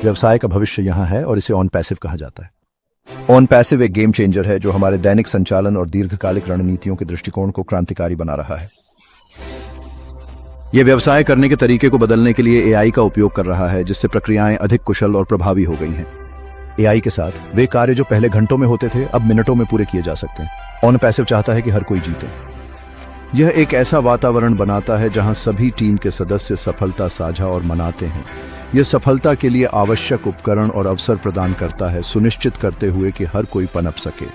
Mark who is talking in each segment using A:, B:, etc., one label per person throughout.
A: व्यवसाय का भविष्य यहाँ है और इसे ऑन पैसिव कहा जाता है। ऑन पैसिव एक गेम चेंजर है जो हमारे दैनिक संचालन और दीर्घकालिक रणनीतियों के दृष्टिकोण को क्रांतिकारी बना रहा है। यह व्यवसाय करने के तरीके को बदलने के लिए एआई का उपयोग कर रहा है, जिससे प्रक्रियाएं अधिक कुशल और प्रभावी हो गई हैं। एआई के साथ वे कार्य जो पहले घंटों में होते थे अब मिनटों में पूरे किए जा सकते हैं। ऑन पैसिव चाहता है कि हर कोई जीते। यह एक ऐसा वातावरण बनाता है जहां सभी टीम के सदस्य सफलता साझा और मनाते हैं। यह सफलता के लिए आवश्यक उपकरण और अवसर प्रदान करता है, सुनिश्चित करते हुए कि हर कोई पनप सके।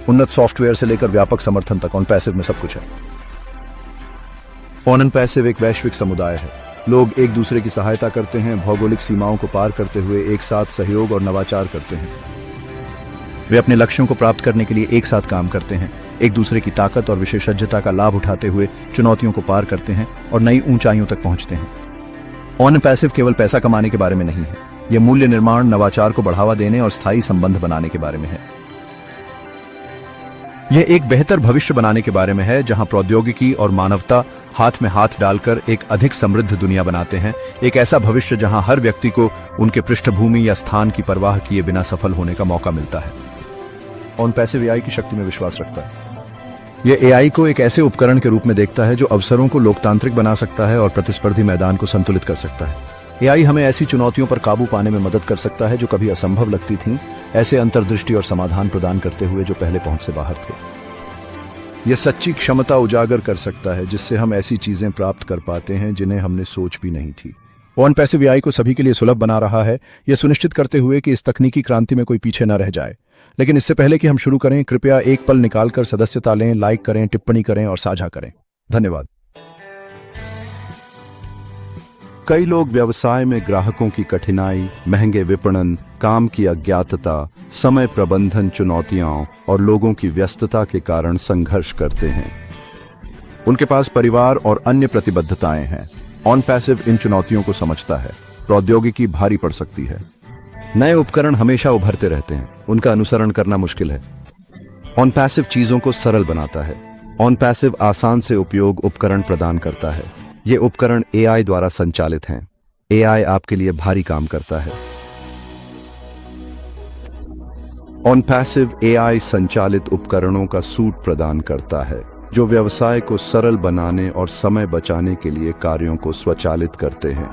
A: उन्नत सॉफ्टवेयर से लेकर व्यापक समर्थन तक ऑन पैसिव में सब कुछ है। ऑन पैसिव एक वैश्विक समुदाय है। लोग एक दूसरे की सहायता करते हैं, भौगोलिक सीमाओं को पार करते हुए एक साथ सहयोग और नवाचार करते हैं। वे अपने लक्ष्यों को प्राप्त करने के लिए एक साथ काम करते हैं, एक दूसरे की ताकत और विशेषज्ञता का लाभ उठाते हुए चुनौतियों को पार करते हैं और नई ऊंचाइयों तक पहुंचते हैं। ऑन पैसिव केवल पैसा कमाने के बारे में नहीं है, यह मूल्य निर्माण, नवाचार को बढ़ावा देने और स्थायी संबंध बनाने के बारे में है। यह एक बेहतर भविष्य बनाने के बारे में है जहां प्रौद्योगिकी और मानवता हाथ में हाथ डालकर एक अधिक समृद्ध दुनिया बनाते हैं। एक ऐसा भविष्य जहां हर व्यक्ति को उनके पृष्ठभूमि या स्थान की परवाह किए बिना सफल होने का मौका मिलता है। ऑन पैसिव एआई की शक्ति में विश्वास रखता है। यह एआई को एक ऐसे उपकरण के रूप में देखता है जो अवसरों को लोकतांत्रिक बना सकता है और प्रतिस्पर्धी मैदान को संतुलित कर सकता है। एआई हमें ऐसी चुनौतियों पर काबू पाने में मदद कर सकता है जो कभी असंभव लगती थीं, ऐसे अंतर्दृष्टि और समाधान प्रदान करते हुए जो पहले पहुंच से बाहर थे। यह सच्ची क्षमता उजागर कर सकता है जिससे हम ऐसी चीजें प्राप्त कर पाते हैं जिन्हें हमने सोच भी नहीं थी। ऑन पैसिव एआई को सभी के लिए सुलभ बना रहा है, यह सुनिश्चित करते हुए कि इस तकनीकी क्रांति में कोई पीछे न रह जाए। लेकिन इससे पहले कि हम शुरू करें, कृपया एक पल निकालकर सदस्यता लें, लाइक करें, टिप्पणी करें और साझा करें। धन्यवाद। कई लोग व्यवसाय में ग्राहकों की कठिनाई, महंगे विपणन, काम की अज्ञातता, समय प्रबंधन चुनौतियों और लोगों की व्यस्तता के कारण संघर्ष करते हैं। उनके पास परिवार और अन्य प्रतिबद्धताएं हैं। ऑन पैसिव इन चुनौतियों को समझता है। प्रौद्योगिकी भारी पड़ सकती है, नए उपकरण हमेशा उभरते रहते हैं, उनका अनुसरण करना मुश्किल है। ऑन पैसिव चीजों को सरल बनाता है। ऑन पैसिव आसान से उपयोग उपकरण प्रदान करता है। ये उपकरण एआई द्वारा संचालित हैं। एआई आपके लिए भारी काम करता है। ऑन पैसिव एआई संचालित उपकरणों का सूट प्रदान करता है जो व्यवसाय को सरल बनाने और समय बचाने के लिए कार्यों को स्वचालित करते हैं।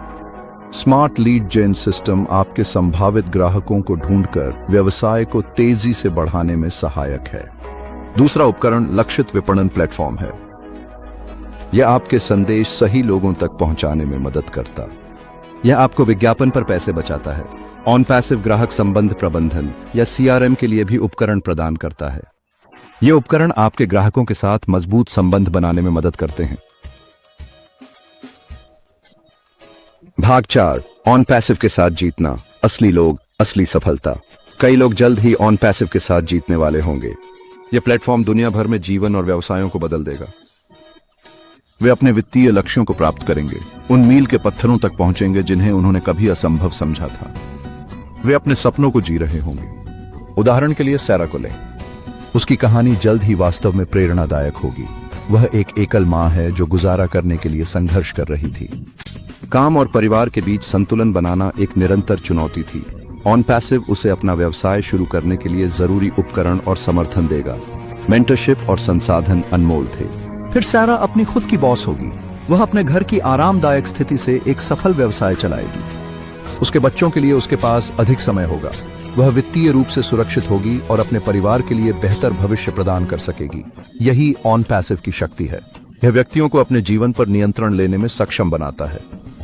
A: स्मार्ट लीड जेन सिस्टम आपके संभावित ग्राहकों को ढूंढकर व्यवसाय को तेजी से बढ़ाने में सहायक है। दूसरा उपकरण लक्षित विपणन प्लेटफॉर्म है। यह आपके संदेश सही लोगों तक पहुंचाने में मदद करता। यह आपको विज्ञापन पर पैसे बचाता है। ऑन पैसिव ग्राहक संबंध प्रबंधन या सीआरएम के लिए भी उपकरण प्रदान करता है। ये उपकरण आपके ग्राहकों के साथ मजबूत संबंध बनाने में मदद करते हैं। भाग 4, ऑन पैसिव के साथ जीतना। असली लोग, असली सफलता। कई लोग जल्द ही ऑन पैसिव के साथ जीतने वाले होंगे। यह प्लेटफॉर्म दुनिया भर में जीवन और व्यवसायों को बदल देगा। वे अपने वित्तीय लक्ष्यों को प्राप्त करेंगे, उन मील के पत्थरों तक पहुंचेंगे जिन्हें उन्होंने कभी असंभव समझा था। वे अपने सपनों को जी रहे होंगे। उदाहरण के लिए सैरा को लें। उसकी कहानी जल्द ही वास्तव में प्रेरणादायक होगी। वह एक एकल मां है जो गुजारा करने के लिए संघर्ष कर रही थी। काम और परिवार के बीच संतुलन बनाना एक निरंतर चुनौती थी। ऑन पैसिव उसे अपना व्यवसाय शुरू करने के लिए जरूरी उपकरण और समर्थन देगा। मेंटरशिप और संसाधन अनमोल थे। फिर सैरा अपनी खुद की बॉस होगी। वह अपने घर की आरामदायक स्थिति से एक सफल व्यवसाय चलाएगी। उसके बच्चों के लिए उसके पास अधिक समय होगा। वह वित्तीय रूप से सुरक्षित होगी और अपने परिवार के लिए बेहतर भविष्य प्रदान कर सकेगी। यही ऑन पैसिव की शक्ति है। यह व्यक्तियों को अपने जीवन पर नियंत्रण लेने में सक्षम बनाता है।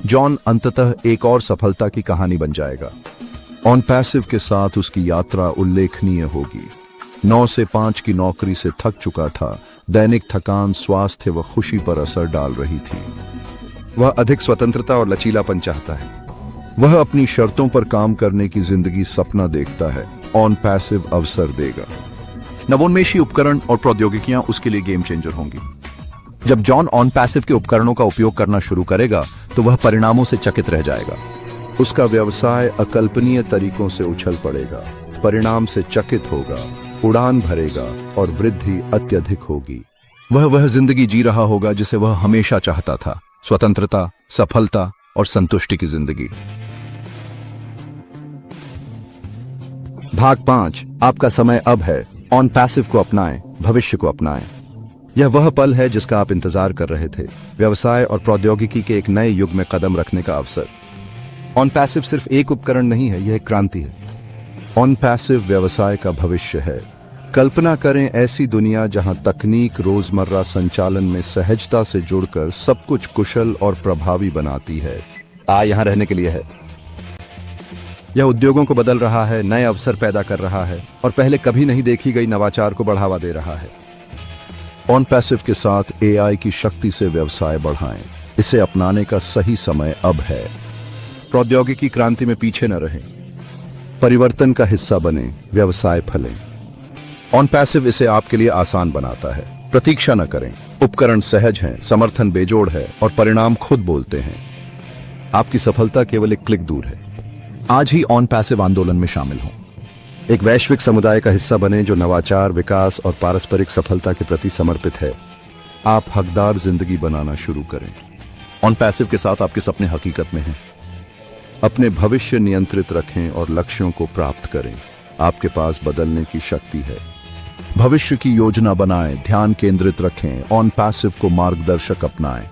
A: जॉन अंततः एक और सफलता की कहानी बन जाएगा। ऑन पैसिव के साथ उसकी यात्रा उल्लेखनीय होगी। 9 से 5 की नौकरी से थक चुका था। दैनिक थकान स्वास्थ्य व खुशी पर असर डाल रही थी। वह अधिक स्वतंत्रता और लचीलापन चाहता है। वह अपनी शर्तों पर काम करने की जिंदगी सपना देखता है। ऑन पैसिव अवसर देगा। नवोन्मेषी उपकरण और प्रौद्योगिकियां उसके लिए गेम चेंजर होंगी। जब जॉन ऑन पैसिव के उपकरणों का उपयोग करना शुरू करेगा तो वह परिणामों से चकित रह जाएगा। उसका व्यवसाय अकल्पनीय तरीकों से उछल पड़ेगा, परिणाम से चकित होगा, उड़ान भरेगा और वृद्धि अत्यधिक होगी। वह जिंदगी जी रहा होगा जिसे वह हमेशा चाहता था। स्वतंत्रता, सफलता और संतुष्टि की जिंदगी। भाग 5, आपका समय अब है। ऑन पैसिव को अपनाएं, भविष्य को अपनाएं। यह वह पल है जिसका आप इंतजार कर रहे थे, व्यवसाय और प्रौद्योगिकी के एक नए युग में कदम रखने का अवसर। ऑन पैसिव सिर्फ एक उपकरण नहीं है, यह एक क्रांति है। ऑन पैसिव व्यवसाय का भविष्य है। कल्पना करें ऐसी दुनिया जहां तकनीक रोजमर्रा संचालन में सहजता से जुड़कर सब कुछ कुशल और प्रभावी बनाती है। यहां रहने के लिए है। यह उद्योगों को बदल रहा है, नए अवसर पैदा कर रहा है और पहले कभी नहीं देखी गई नवाचार को बढ़ावा दे रहा है। ऑन पैसिव के साथ एआई की शक्ति से व्यवसाय बढ़ाएं। इसे अपनाने का सही समय अब है। प्रौद्योगिकी क्रांति में पीछे न रहें, परिवर्तन का हिस्सा बने, व्यवसाय फलें। ऑन पैसिव इसे आपके लिए आसान बनाता है। प्रतीक्षा न करें, उपकरण सहज हैं, समर्थन बेजोड़ है और परिणाम खुद बोलते हैं। आपकी सफलता केवल एक क्लिक दूर है। आज ही ऑन पैसिव आंदोलन में शामिल हों। एक वैश्विक समुदाय का हिस्सा बने जो नवाचार, विकास और पारस्परिक सफलता के प्रति समर्पित है। आप हकदार जिंदगी बनाना शुरू करें। ऑन पैसिव के साथ आपके सपने हकीकत में हैं। अपने भविष्य नियंत्रित रखें और लक्ष्यों को प्राप्त करें। आपके पास बदलने की शक्ति है। भविष्य की योजना बनाएं, ध्यान केंद्रित रखें, ऑन पैसिव को मार्गदर्शक अपनाएं।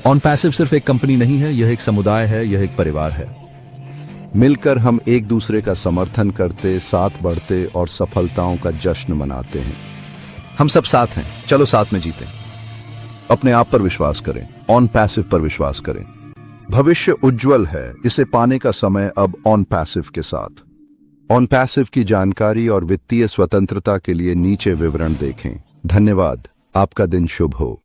B: ऑन पैसिव सिर्फ एक कंपनी नहीं है, यह एक समुदाय है, यह एक परिवार है।
A: मिलकर हम एक दूसरे का समर्थन करते, साथ बढ़ते और सफलताओं का जश्न मनाते हैं।
B: हम सब साथ हैं, चलो साथ में जीतें।
A: अपने आप पर विश्वास करें, ऑन पैसिव पर विश्वास करें। भविष्य उज्जवल है, इसे पाने का समय अब ऑन पैसिव के साथ। ऑन पैसिव की जानकारी और वित्तीय स्वतंत्रता के लिए नीचे विवरण देखें। धन्यवाद। आपका दिन शुभ हो।